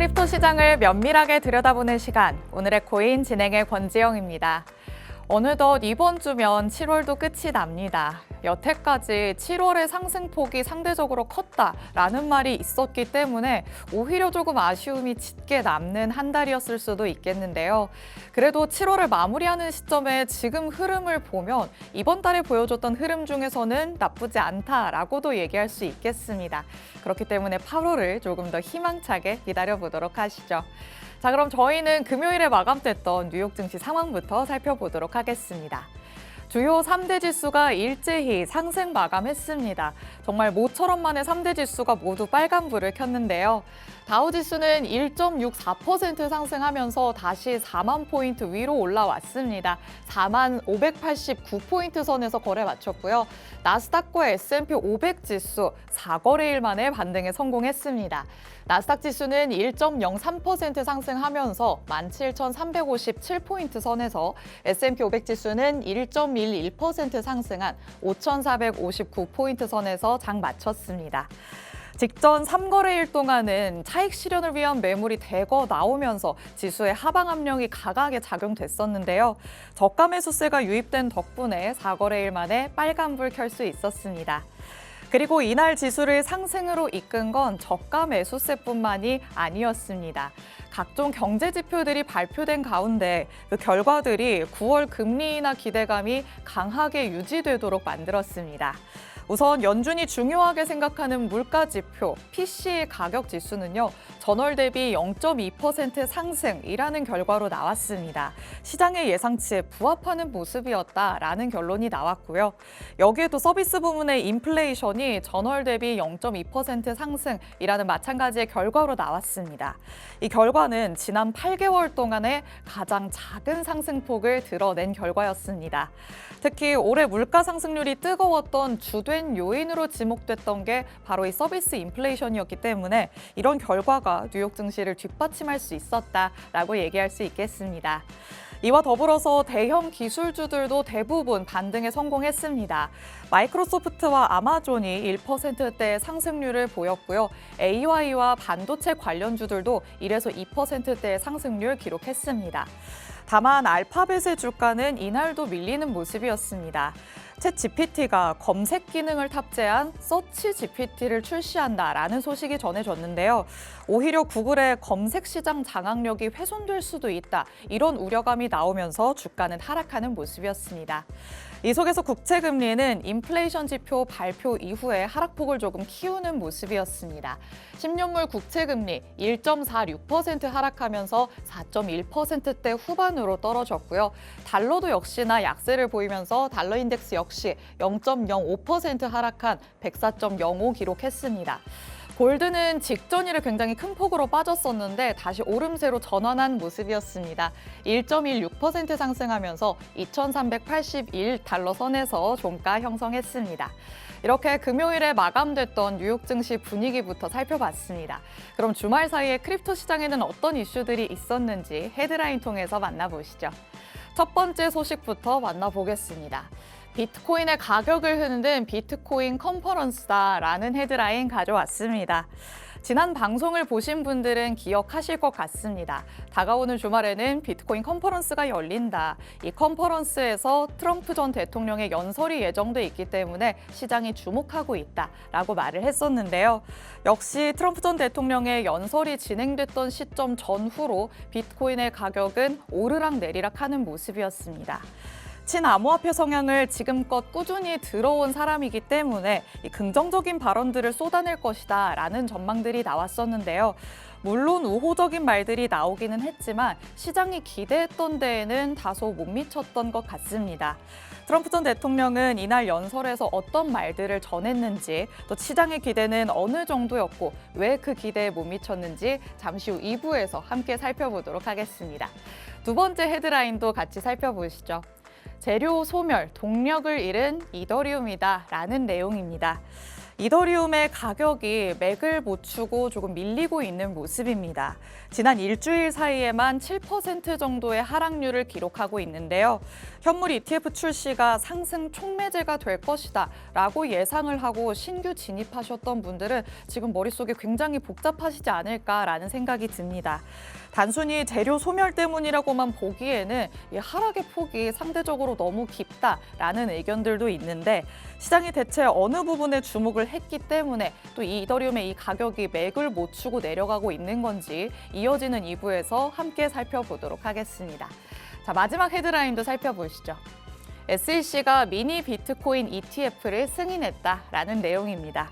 크립토 시장을 면밀하게 들여다보는 시간, 오늘의 코인 진행의 권지영입니다. 어느덧 이번 주면 7월도 끝이 납니다. 여태까지 7월의 상승폭이 상대적으로 컸다라는 말이 있었기 때문에 오히려 조금 아쉬움이 짙게 남는 한 달이었을 수도 있겠는데요. 그래도 7월을 마무리하는 시점에 지금 흐름을 보면 이번 달에 보여줬던 흐름 중에서는 나쁘지 않다라고도 얘기할 수 있겠습니다. 그렇기 때문에 8월을 조금 더 희망차게 기다려보도록 하시죠. 자, 그럼 저희는 금요일에 마감됐던 뉴욕 증시 상황부터 살펴보도록 하겠습니다. 주요 3대 지수가 일제히 상승 마감했습니다. 정말 모처럼 만에 3대 지수가 모두 빨간불을 켰는데요. 다우지수는 1.64% 상승하면서 다시 4만 포인트 위로 올라왔습니다. 4만 589포인트 선에서 거래 마쳤고요. 나스닥과 S&P 500 지수 4거래일 만에 반등에 성공했습니다. 나스닥 지수는 1.03% 상승하면서 17,357포인트 선에서 S&P 500 지수는 1.11% 상승한 5,459포인트 선에서 장 마쳤습니다. 직전 3거래일 동안은 차익 실현을 위한 매물이 대거 나오면서 지수의 하방 압력이 강하게 작용됐었는데요. 저가 매수세가 유입된 덕분에 4거래일 만에 빨간불 켤 수 있었습니다. 그리고 이날 지수를 상승으로 이끈 건 저가 매수세뿐만이 아니었습니다. 각종 경제 지표들이 발표된 가운데 그 결과들이 9월 금리 인하 기대감이 강하게 유지되도록 만들었습니다. 우선 연준이 중요하게 생각하는 물가 지표, PCE 가격 지수는요, 전월 대비 0.2% 상승이라는 결과로 나왔습니다. 시장의 예상치에 부합하는 모습이었다라는 결론이 나왔고요. 여기에도 서비스 부문의 인플레이션이 전월 대비 0.2% 상승이라는 마찬가지의 결과로 나왔습니다. 이 결과는 지난 8개월 동안의 가장 작은 상승폭을 드러낸 결과였습니다. 특히 올해 물가 상승률이 뜨거웠던 주된 요인으로 지목됐던 게 바로 이 서비스 인플레이션이었기 때문에 이런 결과가 뉴욕 증시를 뒷받침할 수 있었다라고 얘기할 수 있겠습니다. 이와 더불어서 대형 기술주들도 대부분 반등에 성공했습니다. 마이크로소프트와 아마존이 1%대의 상승률을 보였고요. AI와 반도체 관련주들도 1에서 2%대의 상승률 기록했습니다. 다만 알파벳의 주가는 이날도 밀리는 모습이었습니다. 챗 GPT가 검색 기능을 탑재한 서치 GPT를 출시한다라는 소식이 전해졌는데요. 오히려 구글의 검색 시장 장악력이 훼손될 수도 있다. 이런 우려감이 나오면서 주가는 하락하는 모습이었습니다. 이 속에서 국채금리는 인플레이션 지표 발표 이후에 하락폭을 조금 키우는 모습이었습니다. 10년물 국채금리 1.46% 하락하면서 4.1%대 후반으로 떨어졌고요. 달러도 역시나 약세를 보이면서 달러 인덱스 역시 0.05% 하락한 104.05 기록했습니다. 골드는 직전일에 굉장히 큰 폭으로 빠졌었는데 다시 오름세로 전환한 모습이었습니다. 1.16% 상승하면서 2,381달러 선에서 종가 형성했습니다. 이렇게 금요일에 마감됐던 뉴욕 증시 분위기부터 살펴봤습니다. 그럼 주말 사이에 크립토 시장에는 어떤 이슈들이 있었는지 헤드라인 통해서 만나보시죠. 첫 번째 소식부터 만나보겠습니다. 비트코인의 가격을 흔든 비트코인 컨퍼런스다라는 헤드라인 가져왔습니다. 지난 방송을 보신 분들은 기억하실 것 같습니다. 다가오는 주말에는 비트코인 컨퍼런스가 열린다. 이 컨퍼런스에서 트럼프 전 대통령의 연설이 예정돼 있기 때문에 시장이 주목하고 있다라고 말을 했었는데요. 역시 트럼프 전 대통령의 연설이 진행됐던 시점 전후로 비트코인의 가격은 오르락 내리락 하는 모습이었습니다. 친암호화폐 성향을 지금껏 꾸준히 들어온 사람이기 때문에 이 긍정적인 발언들을 쏟아낼 것이다 라는 전망들이 나왔었는데요. 물론 우호적인 말들이 나오기는 했지만 시장이 기대했던 데에는 다소 못 미쳤던 것 같습니다. 트럼프 전 대통령은 이날 연설에서 어떤 말들을 전했는지 또 시장의 기대는 어느 정도였고 왜 그 기대에 못 미쳤는지 잠시 후 2부에서 함께 살펴보도록 하겠습니다. 두 번째 헤드라인도 같이 살펴보시죠. 재료 소멸, 동력을 잃은 이더리움이다 라는 내용입니다. 이더리움의 가격이 맥을 못 추고 조금 밀리고 있는 모습입니다. 지난 일주일 사이에만 7% 정도의 하락률을 기록하고 있는데요. 현물 ETF 출시가 상승 촉매제가 될 것이다 라고 예상을 하고 신규 진입하셨던 분들은 지금 머릿속에 굉장히 복잡하시지 않을까라는 생각이 듭니다. 단순히 재료 소멸 때문이라고만 보기에는 이 하락의 폭이 상대적으로 너무 깊다라는 의견들도 있는데 시장이 대체 어느 부분에 주목을 했기 때문에 또 이 이더리움의 이 가격이 맥을 못 추고 내려가고 있는 건지 이어지는 2부에서 함께 살펴보도록 하겠습니다. 자, 마지막 헤드라인도 살펴보시죠. SEC가 미니 비트코인 ETF를 승인했다라는 내용입니다.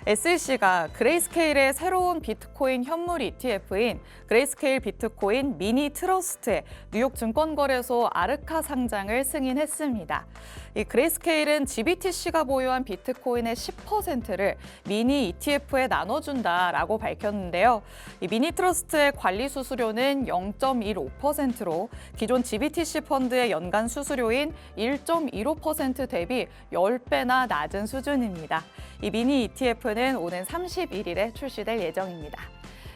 SEC가 그레이스케일의 새로운 비트코인 현물 ETF인 그레이스케일 비트코인 미니 트러스트의 뉴욕 증권거래소 아르카 상장을 승인했습니다. 이 그레이스케일은 GBTC가 보유한 비트코인의 10%를 미니 ETF에 나눠준다라고 밝혔는데요. 이 미니 트러스트의 관리 수수료는 0.15%로 기존 GBTC 펀드의 연간 수수료인 1.15% 대비 10배나 낮은 수준입니다. 이 미니 ETF는 오는 31일에 출시될 예정입니다.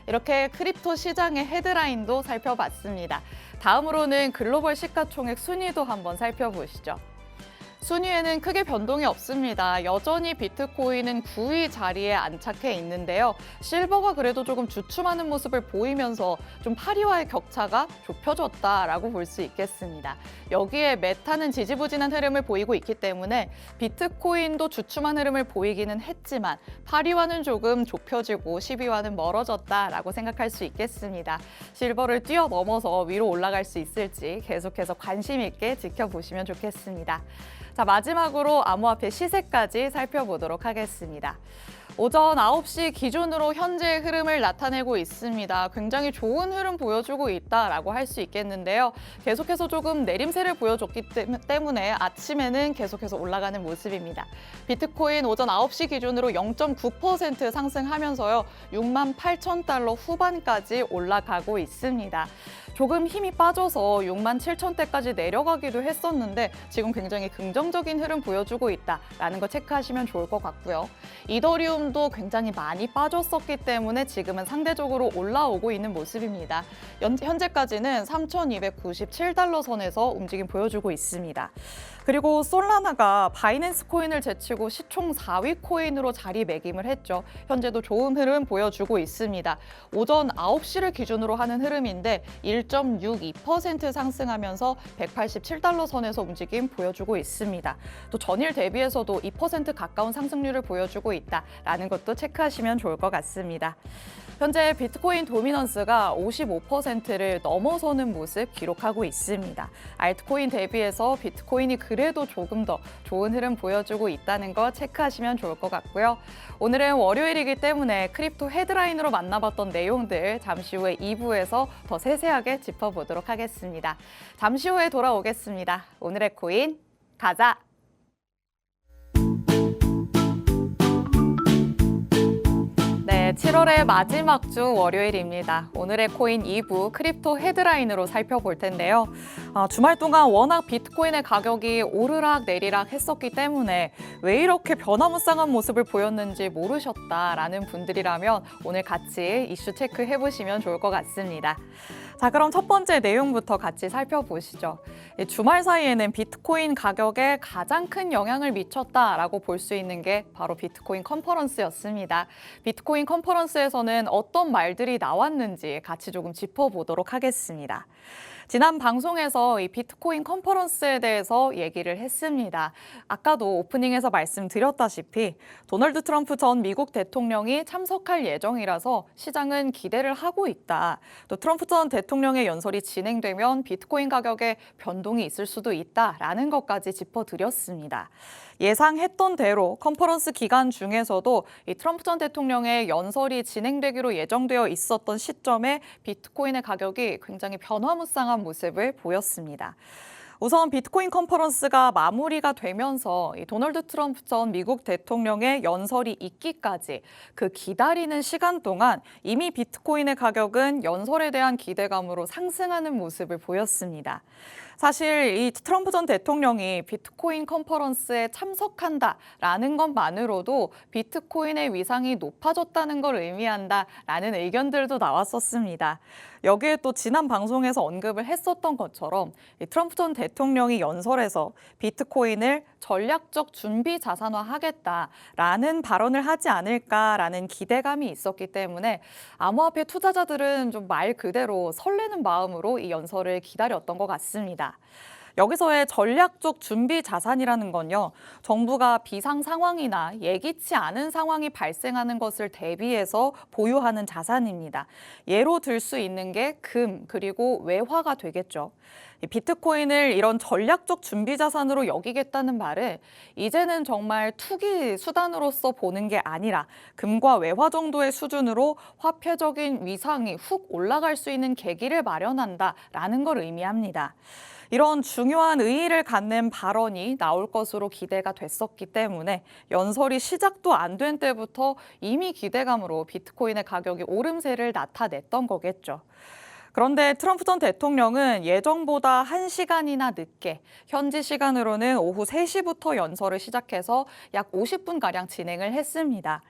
이렇게 크립토 시장의 헤드라인도 살펴봤습니다. 다음으로는 글로벌 시가총액 순위도 한번 살펴보시죠. 순위에는 크게 변동이 없습니다. 여전히 비트코인은 9위 자리에 안착해 있는데요. 실버가 그래도 조금 주춤하는 모습을 보이면서 좀 8위와의 격차가 좁혀졌다라고 볼 수 있겠습니다. 여기에 메타는 지지부진한 흐름을 보이고 있기 때문에 비트코인도 주춤한 흐름을 보이기는 했지만 8위와는 조금 좁혀지고 10위와는 멀어졌다라고 생각할 수 있겠습니다. 실버를 뛰어넘어서 위로 올라갈 수 있을지 계속해서 관심 있게 지켜보시면 좋겠습니다. 자, 마지막으로 암호화폐 시세까지 살펴보도록 하겠습니다. 오전 9시 기준으로 현재의 흐름을 나타내고 있습니다. 굉장히 좋은 흐름 보여주고 있다라고 할 수 있겠는데요. 계속해서 조금 내림세를 보여줬기 때문에 아침에는 계속해서 올라가는 모습입니다. 비트코인 오전 9시 기준으로 0.9% 상승하면서요. 68,000달러 후반까지 올라가고 있습니다. 조금 힘이 빠져서 67,000대까지 내려가기도 했었는데 지금 굉장히 긍정적인 흐름 보여주고 있다라는 거 체크하시면 좋을 것 같고요. 이더리움도 굉장히 많이 빠졌었기 때문에 지금은 상대적으로 올라오고 있는 모습입니다. 현재까지는 3,297달러 선에서 움직임 보여주고 있습니다. 그리고 솔라나가 바이낸스 코인을 제치고 시총 4위 코인으로 자리매김을 했죠. 현재도 좋은 흐름 보여주고 있습니다. 오전 9시를 기준으로 하는 흐름인데 1.62% 상승하면서 187달러 선에서 움직임 보여주고 있습니다. 또 전일 대비해서도 2% 가까운 상승률을 보여주고 있다라는 것도 체크하시면 좋을 것 같습니다. 현재 비트코인 도미넌스가 55%를 넘어서는 모습 기록하고 있습니다. 알트코인 대비해서 비트코인이 그래도 조금 더 좋은 흐름 보여주고 있다는 거 체크하시면 좋을 것 같고요. 오늘은 월요일이기 때문에 크립토 헤드라인으로 만나봤던 내용들 잠시 후에 2부에서 더 세세하게 짚어보도록 하겠습니다. 잠시 후에 돌아오겠습니다. 오늘의 코인 가자! 네, 7월의 마지막 주 월요일입니다. 오늘의 코인 2부 크립토 헤드라인으로 살펴볼 텐데요. 주말 동안 워낙 비트코인의 가격이 오르락 내리락 했었기 때문에 왜 이렇게 변화무쌍한 모습을 보였는지 모르셨다라는 분들이라면 오늘 같이 이슈 체크해보시면 좋을 것 같습니다. 자, 그럼 첫 번째 내용부터 같이 살펴보시죠. 주말 사이에는 비트코인 가격에 가장 큰 영향을 미쳤다라고 볼 수 있는 게 바로 비트코인 컨퍼런스였습니다. 비트코인 컨퍼런스에서는 어떤 말들이 나왔는지 같이 조금 짚어보도록 하겠습니다. 지난 방송에서 이 비트코인 컨퍼런스에 대해서 얘기를 했습니다. 아까도 오프닝에서 말씀드렸다시피 도널드 트럼프 전 미국 대통령이 참석할 예정이라서 시장은 기대를 하고 있다. 또 트럼프 전 대통령의 연설이 진행되면 비트코인 가격에 변동이 있을 수도 있다라는 것까지 짚어드렸습니다. 예상했던 대로 컨퍼런스 기간 중에서도 이 트럼프 전 대통령의 연설이 진행되기로 예정되어 있었던 시점에 비트코인의 가격이 굉장히 변화무쌍한 모습을 보였습니다. 우선 비트코인 컨퍼런스가 마무리가 되면서 이 도널드 트럼프 전 미국 대통령의 연설이 있기까지 그 기다리는 시간 동안 이미 비트코인의 가격은 연설에 대한 기대감으로 상승하는 모습을 보였습니다. 사실 이 트럼프 전 대통령이 비트코인 컨퍼런스에 참석한다라는 것만으로도 비트코인의 위상이 높아졌다는 걸 의미한다라는 의견들도 나왔었습니다. 여기에 또 지난 방송에서 언급을 했었던 것처럼 이 트럼프 전 대통령이 연설에서 비트코인을 전략적 준비 자산화하겠다라는 발언을 하지 않을까라는 기대감이 있었기 때문에 암호화폐 투자자들은 좀 말 그대로 설레는 마음으로 이 연설을 기다렸던 것 같습니다. 여기서의 전략적 준비 자산이라는 건요, 정부가 비상 상황이나 예기치 않은 상황이 발생하는 것을 대비해서 보유하는 자산입니다. 예로 들 수 있는 게 금, 그리고 외화가 되겠죠. 비트코인을 이런 전략적 준비 자산으로 여기겠다는 말은 이제는 정말 투기 수단으로서 보는 게 아니라 금과 외화 정도의 수준으로 화폐적인 위상이 훅 올라갈 수 있는 계기를 마련한다라는 걸 의미합니다. 이런 중요한 의의를 갖는 발언이 나올 것으로 기대가 됐었기 때문에 연설이 시작도 안 된 때부터 이미 기대감으로 비트코인의 가격이 오름세를 나타냈던 거겠죠. 그런데 트럼프 전 대통령은 예정보다 1시간이나 늦게 현지 시간으로는 오후 3시부터 연설을 시작해서 약 50분가량 진행을 했습니다.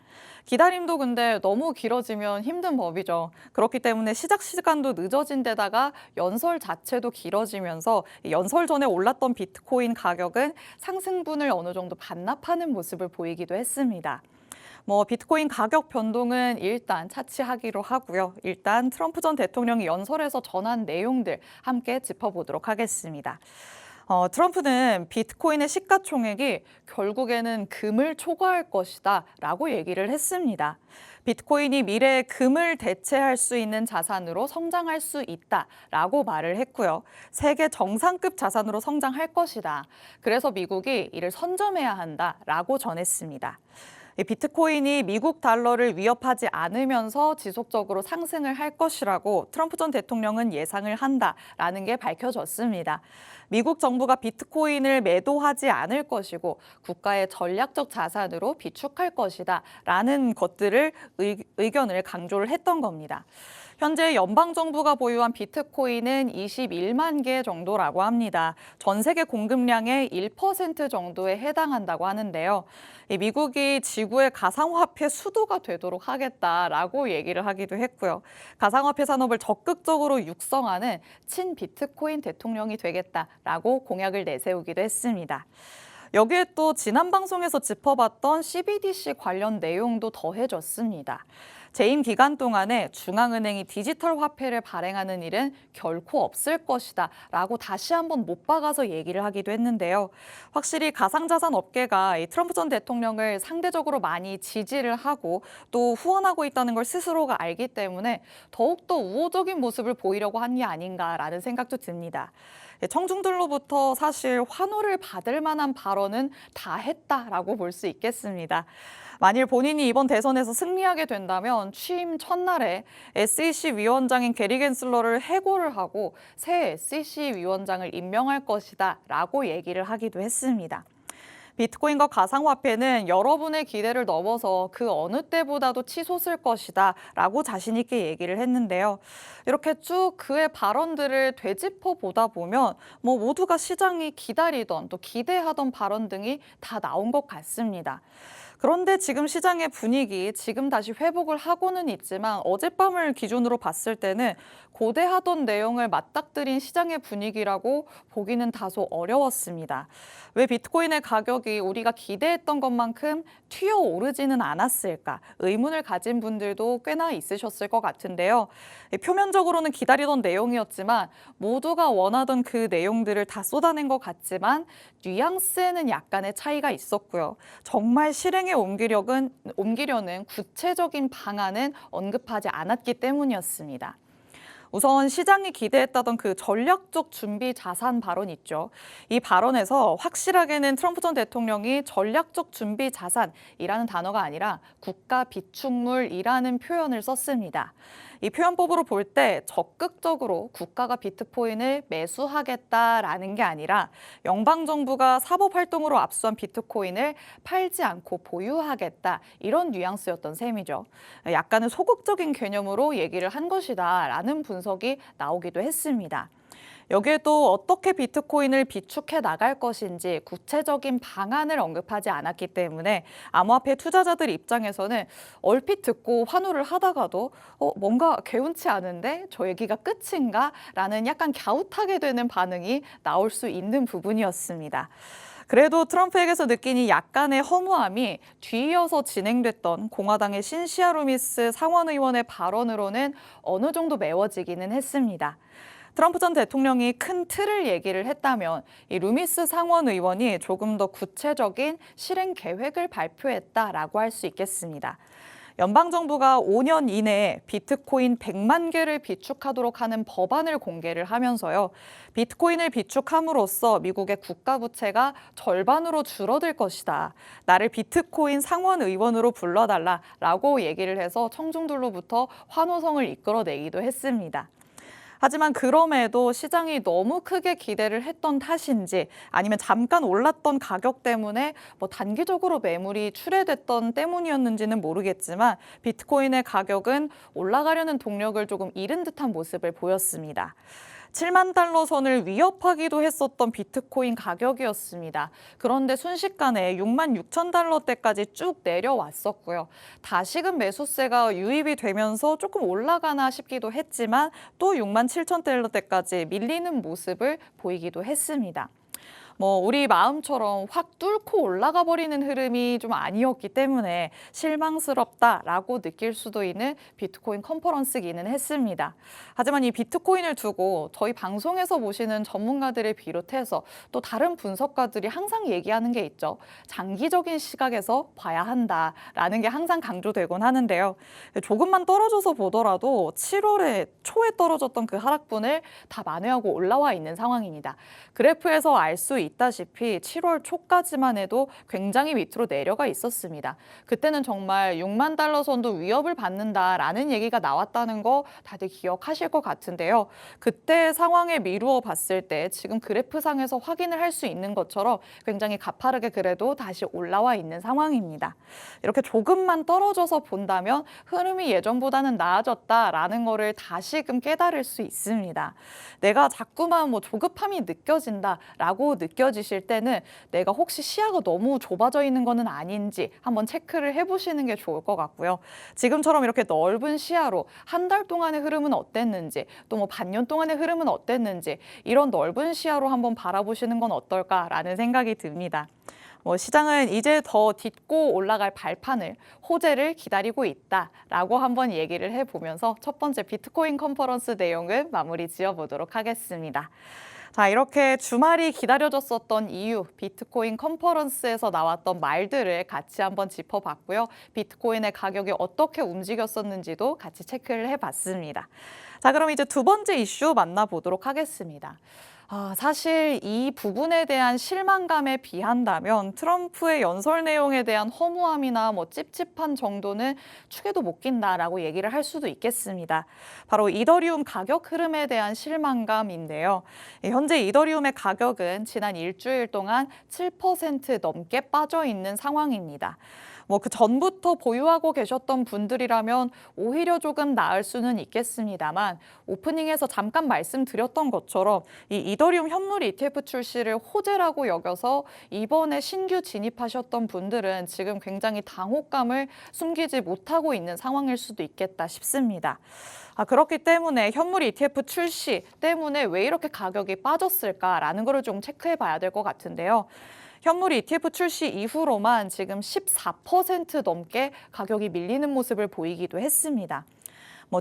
기다림도 근데 너무 길어지면 힘든 법이죠. 그렇기 때문에 시작 시간도 늦어진 데다가 연설 자체도 길어지면서 연설 전에 올랐던 비트코인 가격은 상승분을 어느 정도 반납하는 모습을 보이기도 했습니다. 비트코인 가격 변동은 일단 차치하기로 하고요. 일단 트럼프 전 대통령이 연설에서 전한 내용들 함께 짚어보도록 하겠습니다. 트럼프는 비트코인의 시가총액이 결국에는 금을 초과할 것이다 라고 얘기를 했습니다. 비트코인이 미래에 금을 대체할 수 있는 자산으로 성장할 수 있다라고 말을 했고요. 세계 정상급 자산으로 성장할 것이다. 그래서 미국이 이를 선점해야 한다라고 전했습니다. 비트코인이 미국 달러를 위협하지 않으면서 지속적으로 상승을 할 것이라고 트럼프 전 대통령은 예상을 한다라는 게 밝혀졌습니다. 미국 정부가 비트코인을 매도하지 않을 것이고 국가의 전략적 자산으로 비축할 것이다라는 것들을 의견을 강조를 했던 겁니다. 현재 연방정부가 보유한 비트코인은 21만 개 정도라고 합니다. 전 세계 공급량의 1% 정도에 해당한다고 하는데요. 미국이 지구의 가상화폐 수도가 되도록 하겠다라고 얘기를 하기도 했고요. 가상화폐 산업을 적극적으로 육성하는 친비트코인 대통령이 되겠다라고 공약을 내세우기도 했습니다. 여기에 또 지난 방송에서 짚어봤던 CBDC 관련 내용도 더해졌습니다. 재임 기간 동안에 중앙은행이 디지털 화폐를 발행하는 일은 결코 없을 것이다 라고 다시 한번 못 박아서 얘기를 하기도 했는데요. 확실히 가상자산 업계가 이 트럼프 전 대통령을 상대적으로 많이 지지를 하고 또 후원하고 있다는 걸 스스로가 알기 때문에 더욱더 우호적인 모습을 보이려고 한 게 아닌가라는 생각도 듭니다. 청중들로부터 사실 환호를 받을 만한 발언은 다 했다라고 볼 수 있겠습니다. 만일 본인이 이번 대선에서 승리하게 된다면 취임 첫날에 SEC 위원장인 게리 겐슬러를 해고를 하고 새 SEC 위원장을 임명할 것이다 라고 얘기를 하기도 했습니다. 비트코인과 가상화폐는 여러분의 기대를 넘어서 그 어느 때보다도 치솟을 것이다 라고 자신 있게 얘기를 했는데요. 이렇게 쭉 그의 발언들을 되짚어 보다 보면 모두가 시장이 기다리던 또 기대하던 발언 등이 다 나온 것 같습니다. 그런데 지금 시장의 분위기, 지금 다시 회복을 하고는 있지만 어젯밤을 기준으로 봤을 때는 고대하던 내용을 맞닥뜨린 시장의 분위기라고 보기는 다소 어려웠습니다. 왜 비트코인의 가격이 우리가 기대했던 것만큼 튀어오르지는 않았을까? 의문을 가진 분들도 꽤나 있으셨을 것 같은데요. 표면적으로는 기다리던 내용이었지만 모두가 원하던 그 내용들을 다 쏟아낸 것 같지만 뉘앙스에는 약간의 차이가 있었고요. 정말 실행에 옮기려는 구체적인 방안은 언급하지 않았기 때문이었습니다. 우선 시장이 기대했다던 그 전략적 준비 자산 발언 있죠. 이 발언에서 확실하게는 트럼프 전 대통령이 전략적 준비 자산이라는 단어가 아니라 국가 비축물이라는 표현을 썼습니다. 이 표현법으로 볼 때 적극적으로 국가가 비트코인을 매수하겠다라는 게 아니라 연방정부가 사법활동으로 압수한 비트코인을 팔지 않고 보유하겠다 이런 뉘앙스였던 셈이죠. 약간은 소극적인 개념으로 얘기를 한 것이다라는 분석이 나오기도 했습니다. 여기에도 어떻게 비트코인을 비축해 나갈 것인지 구체적인 방안을 언급하지 않았기 때문에 암호화폐 투자자들 입장에서는 얼핏 듣고 환호를 하다가도 뭔가 개운치 않은데 저 얘기가 끝인가? 라는 약간 갸웃하게 되는 반응이 나올 수 있는 부분이었습니다. 그래도 트럼프에게서 느끼니 약간의 허무함이 뒤이어서 진행됐던 공화당의 신시아 루미스 상원의원의 발언으로는 어느 정도 메워지기는 했습니다. 트럼프 전 대통령이 큰 틀을 얘기를 했다면 이 루미스 상원 의원이 조금 더 구체적인 실행 계획을 발표했다라고 할 수 있겠습니다. 연방정부가 5년 이내에 비트코인 100만 개를 비축하도록 하는 법안을 공개를 하면서요. 비트코인을 비축함으로써 미국의 국가 부채가 절반으로 줄어들 것이다. 나를 비트코인 상원 의원으로 불러달라라고 얘기를 해서 청중들로부터 환호성을 이끌어내기도 했습니다. 하지만 그럼에도 시장이 너무 크게 기대를 했던 탓인지 아니면 잠깐 올랐던 가격 때문에 단기적으로 매물이 출회됐던 때문이었는지는 모르겠지만 비트코인의 가격은 올라가려는 동력을 조금 잃은 듯한 모습을 보였습니다. 7만 달러 선을 위협하기도 했었던 비트코인 가격이었습니다. 그런데 순식간에 6만 6천 달러대까지 쭉 내려왔었고요. 다시금 매수세가 유입이 되면서 조금 올라가나 싶기도 했지만 또 6만 7천 달러대까지 밀리는 모습을 보이기도 했습니다. 우리 마음처럼 확 뚫고 올라가 버리는 흐름이 좀 아니었기 때문에 실망스럽다라고 느낄 수도 있는 비트코인 컨퍼런스기는 했습니다. 하지만 이 비트코인을 두고 저희 방송에서 보시는 전문가들을 비롯해서 또 다른 분석가들이 항상 얘기하는 게 있죠. 장기적인 시각에서 봐야 한다라는 게 항상 강조되곤 하는데요. 조금만 떨어져서 보더라도 7월에 초에 떨어졌던 그 하락분을 다 만회하고 올라와 있는 상황입니다. 그래프에서 알 수 있다시피 7월 초까지만 해도 굉장히 밑으로 내려가 있었습니다. 그때는 정말 6만 달러 선도 위협을 받는다라는 얘기가 나왔다는 거 다들 기억하실 것 같은데요. 그때 상황에 미루어 봤을 때 지금 그래프상에서 확인을 할 수 있는 것처럼 굉장히 가파르게 그래도 다시 올라와 있는 상황입니다. 이렇게 조금만 떨어져서 본다면 흐름이 예전보다는 나아졌다라는 거를 다시금 깨달을 수 있습니다. 내가 자꾸만 조급함이 느껴진다라고 느껴지실 때는 내가 혹시 시야가 너무 좁아져 있는 거는 아닌지 한번 체크를 해보시는 게 좋을 것 같고요. 지금처럼 이렇게 넓은 시야로 한 달 동안의 흐름은 어땠는지 또 반년 동안의 흐름은 어땠는지 이런 넓은 시야로 한번 바라보시는 건 어떨까라는 생각이 듭니다. 시장은 이제 더 딛고 올라갈 발판을, 호재를 기다리고 있다라고 한번 얘기를 해보면서 첫 번째 비트코인 컨퍼런스 내용을 마무리 지어보도록 하겠습니다. 자, 이렇게 주말이 기다려졌었던 이유, 비트코인 컨퍼런스에서 나왔던 말들을 같이 한번 짚어봤고요. 비트코인의 가격이 어떻게 움직였었는지도 같이 체크를 해봤습니다. 자, 그럼 이제 두 번째 이슈 만나보도록 하겠습니다. 사실 이 부분에 대한 실망감에 비한다면 트럼프의 연설 내용에 대한 허무함이나 찝찝한 정도는 축에도 못 낀다라고 얘기를 할 수도 있겠습니다. 바로 이더리움 가격 흐름에 대한 실망감인데요. 현재 이더리움의 가격은 지난 일주일 동안 7% 넘게 빠져 있는 상황입니다. 그 전부터 보유하고 계셨던 분들이라면 오히려 조금 나을 수는 있겠습니다만 오프닝에서 잠깐 말씀드렸던 것처럼 이 이더리움 현물 ETF 출시를 호재라고 여겨서 이번에 신규 진입하셨던 분들은 지금 굉장히 당혹감을 숨기지 못하고 있는 상황일 수도 있겠다 싶습니다. 그렇기 때문에 현물 ETF 출시 때문에 왜 이렇게 가격이 빠졌을까라는 거를 좀 체크해 봐야 될 것 같은데요. 현물 ETF 출시 이후로만 지금 14% 넘게 가격이 밀리는 모습을 보이기도 했습니다.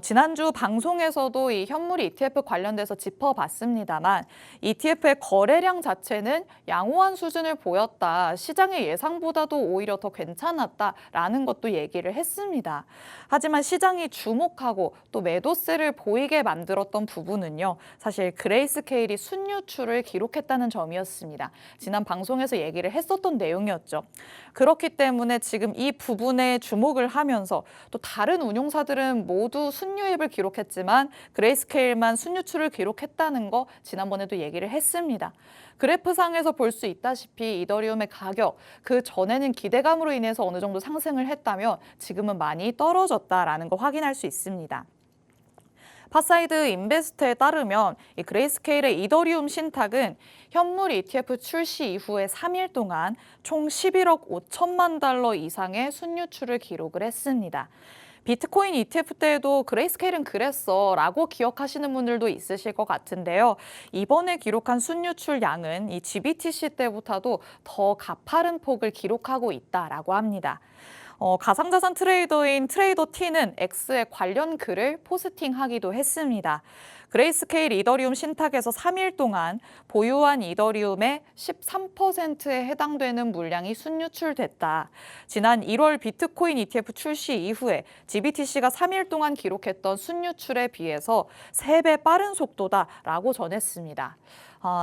지난주 방송에서도 이 현물 ETF 관련돼서 짚어봤습니다만 ETF의 거래량 자체는 양호한 수준을 보였다. 시장의 예상보다도 오히려 더 괜찮았다라는 것도 얘기를 했습니다. 하지만 시장이 주목하고 또 매도세를 보이게 만들었던 부분은요. 사실 그레이스케일이 순유출을 기록했다는 점이었습니다. 지난 방송에서 얘기를 했었던 내용이었죠. 그렇기 때문에 지금 이 부분에 주목을 하면서 또 다른 운용사들은 모두 순유입을 기록했지만 그레이스케일만 순유출을 기록했다는 거 지난번에도 얘기를 했습니다. 그래프상에서 볼 수 있다시피 이더리움의 가격, 그 전에는 기대감으로 인해서 어느 정도 상승을 했다면 지금은 많이 떨어졌다라는 거 확인할 수 있습니다. 파사이드 인베스트에 따르면 이 그레이스케일의 이더리움 신탁은 현물 ETF 출시 이후에 3일 동안 총 11억 5천만 달러 이상의 순유출을 기록을 했습니다. 비트코인 ETF 때에도 그레이스케일은 그랬어 라고 기억하시는 분들도 있으실 것 같은데요. 이번에 기록한 순유출 양은 이 GBTC 때보다도 더 가파른 폭을 기록하고 있다라고 합니다. 가상자산 트레이더인 트레이더 T는 X에 관련 글을 포스팅하기도 했습니다. 그레이스케일 이더리움 신탁에서 3일 동안 보유한 이더리움의 13%에 해당되는 물량이 순유출됐다. 지난 1월 비트코인 ETF 출시 이후에 GBTC가 3일 동안 기록했던 순유출에 비해서 3배 빠른 속도다라고 전했습니다.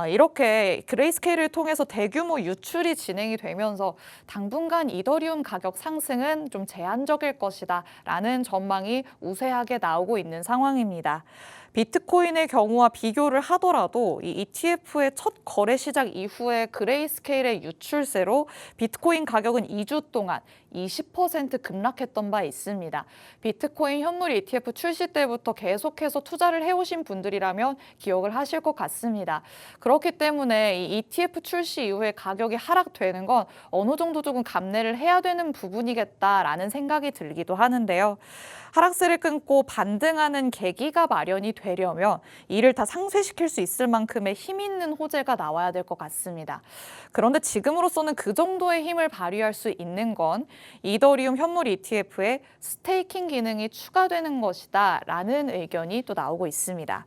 이렇게 그레이스케일을 통해서 대규모 유출이 진행이 되면서 당분간 이더리움 가격 상승은 좀 제한적일 것이다 라는 전망이 우세하게 나오고 있는 상황입니다. 비트코인의 경우와 비교를 하더라도 이 ETF의 첫 거래 시작 이후에 그레이스케일의 유출세로 비트코인 가격은 2주 동안 20% 급락했던 바 있습니다. 비트코인 현물 ETF 출시 때부터 계속해서 투자를 해오신 분들이라면 기억을 하실 것 같습니다. 그렇기 때문에 이 ETF 출시 이후에 가격이 하락되는 건 어느 정도 조금 감내를 해야 되는 부분이겠다라는 생각이 들기도 하는데요. 하락세를 끊고 반등하는 계기가 마련이 되려면 이를 다 상쇄시킬 수 있을 만큼의 힘 있는 호재가 나와야 될 것 같습니다. 그런데 지금으로서는 그 정도의 힘을 발휘할 수 있는 건 이더리움 현물 ETF에 스테이킹 기능이 추가되는 것이다 라는 의견이 또 나오고 있습니다.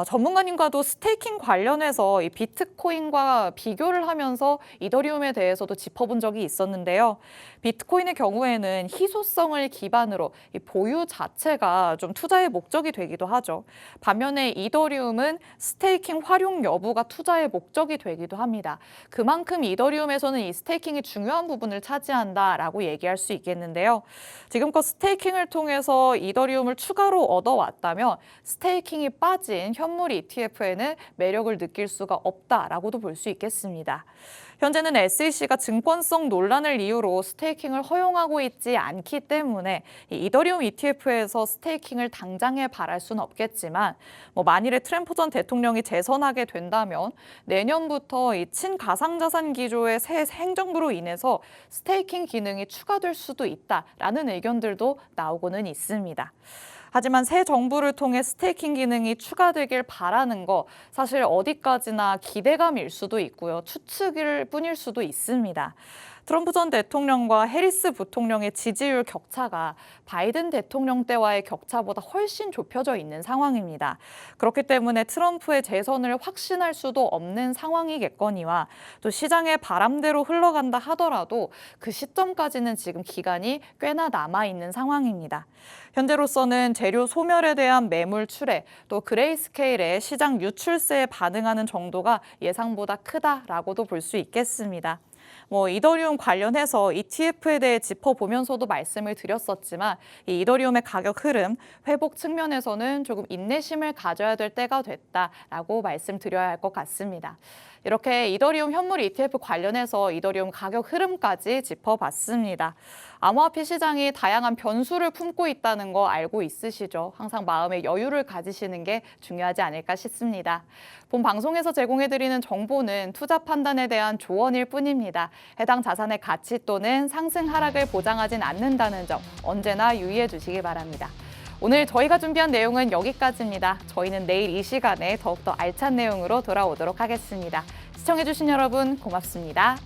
전문가님과도 스테이킹 관련해서 이 비트코인과 비교를 하면서 이더리움에 대해서도 짚어본 적이 있었는데요. 비트코인의 경우에는 희소성을 기반으로 이 보유 자체가 좀 투자의 목적이 되기도 하죠. 반면에 이더리움은 스테이킹 활용 여부가 투자의 목적이 되기도 합니다. 그만큼 이더리움에서는 이 스테이킹이 중요한 부분을 차지한다라고 얘기할 수 있겠는데요. 지금껏 스테이킹을 통해서 이더리움을 추가로 얻어왔다면 스테이킹이 빠진 현물 ETF에는 매력을 느낄 수가 없다라고도 볼 수 있겠습니다. 현재는 SEC가 증권성 논란을 이유로 스테이킹을 허용하고 있지 않기 때문에 이더리움 ETF에서 스테이킹을 당장에 바랄 수는 없겠지만 만일에 트럼프 전 대통령이 재선하게 된다면 내년부터 이 친가상자산 기조의 새 행정부로 인해서 스테이킹 기능이 추가될 수도 있다라는 의견들도 나오고는 있습니다. 하지만 새 정부를 통해 스테이킹 기능이 추가되길 바라는 거 사실 어디까지나 기대감일 수도 있고요. 추측일 뿐일 수도 있습니다. 트럼프 전 대통령과 해리스 부통령의 지지율 격차가 바이든 대통령 때와의 격차보다 훨씬 좁혀져 있는 상황입니다. 그렇기 때문에 트럼프의 재선을 확신할 수도 없는 상황이겠거니와 또 시장의 바람대로 흘러간다 하더라도 그 시점까지는 지금 기간이 꽤나 남아있는 상황입니다. 현재로서는 재료 소멸에 대한 매물 출회, 또 그레이스케일의 시장 유출세에 반응하는 정도가 예상보다 크다라고도 볼 수 있겠습니다. 이더리움 관련해서 ETF에 대해 짚어보면서도 말씀을 드렸었지만 이 이더리움의 가격 흐름, 회복 측면에서는 조금 인내심을 가져야 될 때가 됐다라고 말씀드려야 할 것 같습니다. 이렇게 이더리움 현물 ETF 관련해서 이더리움 가격 흐름까지 짚어봤습니다. 암호화폐 시장이 다양한 변수를 품고 있다는 거 알고 있으시죠? 항상 마음의 여유를 가지시는 게 중요하지 않을까 싶습니다. 본 방송에서 제공해드리는 정보는 투자 판단에 대한 조언일 뿐입니다. 해당 자산의 가치 또는 상승 하락을 보장하진 않는다는 점 언제나 유의해 주시기 바랍니다. 오늘 저희가 준비한 내용은 여기까지입니다. 저희는 내일 이 시간에 더욱더 알찬 내용으로 돌아오도록 하겠습니다. 시청해주신 여러분 고맙습니다.